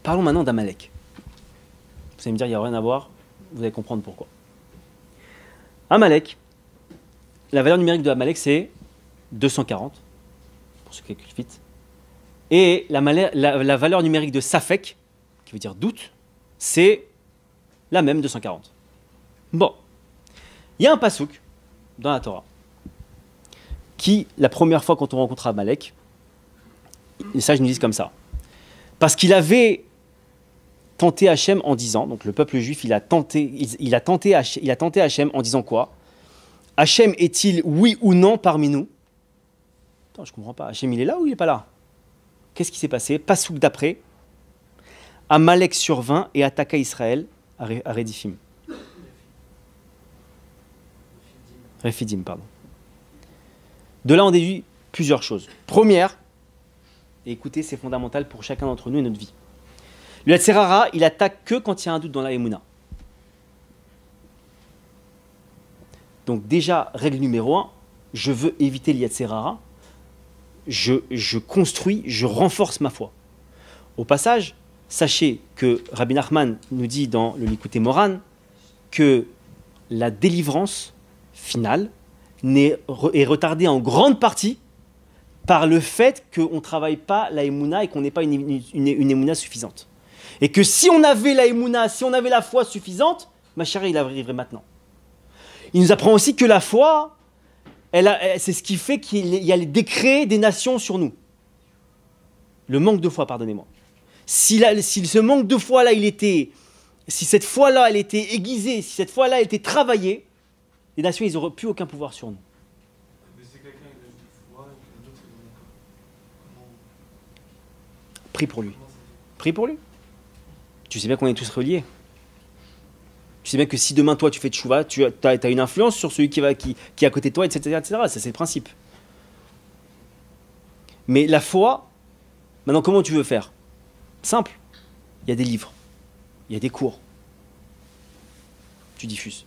Parlons maintenant d'Amalek. Vous allez me dire, il n'y a rien à voir, vous allez comprendre pourquoi. Amalek, la valeur numérique de Amalek, c'est 240, pour ceux qui calculent vite. Et la valeur numérique de Safek, qui veut dire doute, c'est la même 240. Bon, il y a un pasouk dans la Torah qui, la première fois quand on rencontre Amalek, les sages nous disent comme ça. Parce qu'il avait tenté Hachem en disant, donc le peuple juif, il a tenté Hachem en disant quoi? Hachem est-il oui ou non parmi nous? Attends, je comprends pas. Hachem, il est là ou il n'est pas là? Qu'est-ce qui s'est passé? Pasouk d'après, Amalek survint et attaqua Israël à Rédiphim. Réphidim, pardon. De là, on déduit plusieurs choses. Première, et écoutez, c'est fondamental pour chacun d'entre nous et notre vie. Le Yetzer Hara, il attaque que quand il y a un doute dans la Emouna. Donc déjà, règle numéro 1, je veux éviter le Yetzer Hara, je construis, je renforce ma foi. Au passage, sachez que Rabbi Nachman nous dit dans le Likutei Moran que la délivrance finale est retardée en grande partie par le fait qu'on ne travaille pas la Emouna et qu'on n'ait pas une Emouna suffisante. Et que si on avait la Emouna, si on avait la foi suffisante, ma chérie, il arriverait maintenant. Il nous apprend aussi que la foi, c'est ce qui fait qu'il y a les décrets des nations sur nous. Le manque de foi, pardonnez-moi. Si ce manque de foi-là, si cette foi-là, elle était aiguisée, si cette foi-là, elle était travaillée, les nations, ils n'auraient plus aucun pouvoir sur nous. Mais c'est quelqu'un qui a une foi, et d'autres, Prie pour lui. Prie pour lui. Tu sais bien qu'on est tous reliés. Tu sais bien que si demain, toi, tu fais tchouva, tu as une influence sur celui qui est à côté de toi, etc. etc. Ça, c'est le principe. Mais la foi, maintenant, comment tu veux faire? Simple. Il y a des livres. Il y a des cours. Tu diffuses.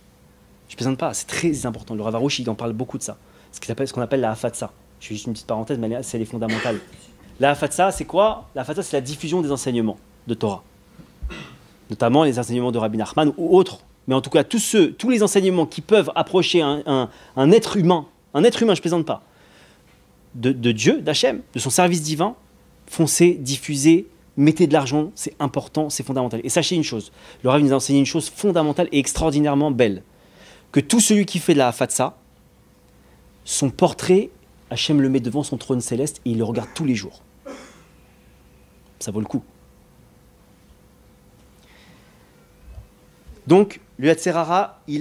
Je ne plaisante pas, c'est très important. Le Rav Arush, il en parle beaucoup de ça. Ce qu'on appelle la Hafatsa. Je fais juste une petite parenthèse, mais elle est fondamentale. La Hafatsa, c'est quoi? La Hafatsa, c'est la diffusion des enseignements de Torah. Notamment les enseignements de Rabbi Nachman ou autres. Mais en tout cas, tous les enseignements qui peuvent approcher un être humain, je ne plaisante pas, de Dieu, d'Hachem, de son service divin, foncez, diffusez, mettez de l'argent, c'est important, c'est fondamental. Et sachez une chose, le Rav nous a enseigné une chose fondamentale et extraordinairement belle, que tout celui qui fait de la Hafatsa, son portrait, Hachem le met devant son trône céleste et il le regarde tous les jours. Ça vaut le coup. Donc, le Yetzer Hara, il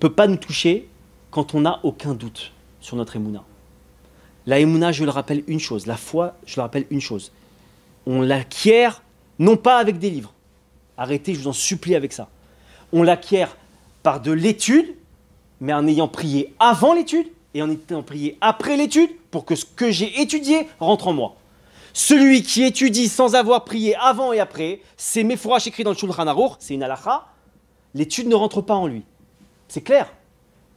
peut pas nous toucher quand on n'a aucun doute sur notre Emouna. La Emouna, je le rappelle une chose, la foi, je le rappelle une chose. On l'acquiert non pas avec des livres. Arrêtez, je vous en supplie avec ça. On l'acquiert par de l'étude, mais en ayant prié avant l'étude et en ayant prié après l'étude pour que ce que j'ai étudié rentre en moi. Celui qui étudie sans avoir prié avant et après, c'est Mefourash écrit dans le Shulchan Aruch, c'est une halakha, l'étude ne rentre pas en lui. C'est clair.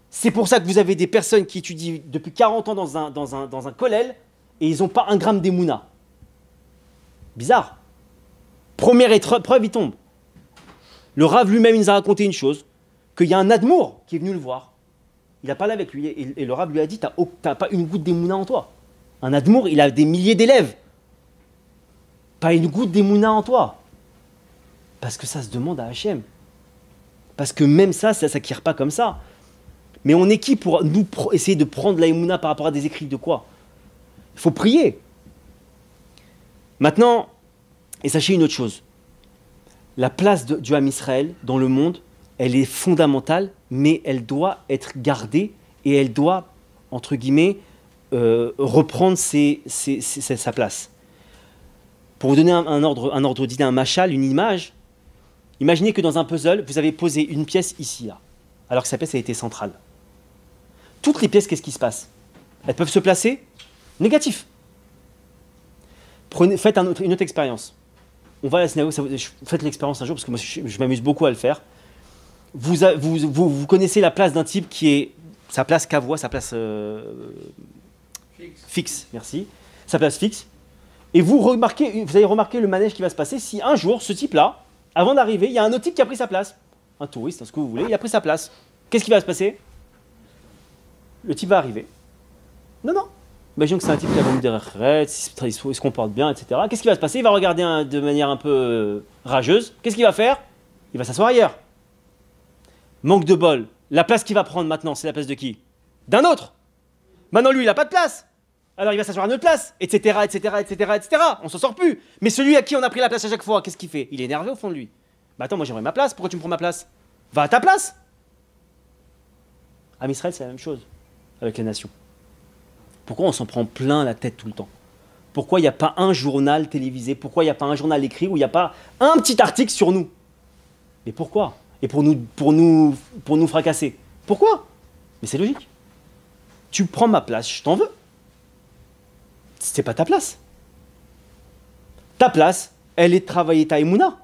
C'est pour ça que vous avez des personnes qui étudient depuis 40 ans dans un kollel et ils n'ont pas un gramme d'émouna. Bizarre. Première épreuve, il tombe. Le Rav lui-même, il nous a raconté une chose, qu'il y a un admour qui est venu le voir. Il a parlé avec lui et le Rav lui a dit, t'as pas une goutte d'émouna en toi. Un admour, il a des milliers d'élèves. Pas une goutte d'émouna en toi. Parce que ça se demande à Hachem. Parce que même ça ne s'acquiert pas comme ça. Mais on est qui pour nous essayer de prendre la émouna par rapport à des écrits de quoi? Il faut prier. Maintenant, et sachez une autre chose. La place du Ham Israël dans le monde, elle est fondamentale, mais elle doit être gardée et elle doit, entre guillemets, reprendre sa place. Pour vous donner un ordre d'idée, un machal, une image, imaginez que dans un puzzle, vous avez posé une pièce ici, là, alors que sa pièce a été centrale. Toutes les pièces, qu'est-ce qui se passe? Elles peuvent se placer négatif. Faites une autre expérience. On va à la synagogue, faites l'expérience un jour, parce que moi je m'amuse beaucoup à le faire. Vous connaissez la place d'un type qui est sa place kavua, sa place fixe, merci. Sa place fixe. Et vous avez remarqué le manège qui va se passer si un jour, ce type-là, avant d'arriver, il y a un autre type qui a pris sa place. Un touriste, ce que vous voulez, il a pris sa place. Qu'est-ce qui va se passer? Le type va arriver. Non, non. Imaginons que c'est un type qui a vendu des retraites, il se comporte bien, etc. Qu'est-ce qui va se passer? Il va regarder de manière un peu rageuse. Qu'est-ce qu'il va faire? Il va s'asseoir ailleurs. Manque de bol. La place qu'il va prendre maintenant, c'est la place de qui? D'un autre. Maintenant, lui, il n'a pas de place. Alors, il va s'asseoir à une autre place, etc., etc., etc., etc. On s'en sort plus. Mais celui à qui on a pris la place à chaque fois, qu'est-ce qu'il fait? Il est énervé au fond de lui. Bah attends, moi j'aimerais ma place. Pourquoi tu me prends ma place? Va à ta place. À Israël, c'est la même chose avec les nations. Pourquoi on s'en prend plein la tête tout le temps? Pourquoi il n'y a pas un journal télévisé? Pourquoi il n'y a pas un journal écrit où il n'y a pas un petit article sur nous? Mais pourquoi? Et pour nous fracasser. Pourquoi? Mais c'est logique. Tu prends ma place, je t'en veux. C'est pas ta place. Ta place, elle est de travailler ta émouna.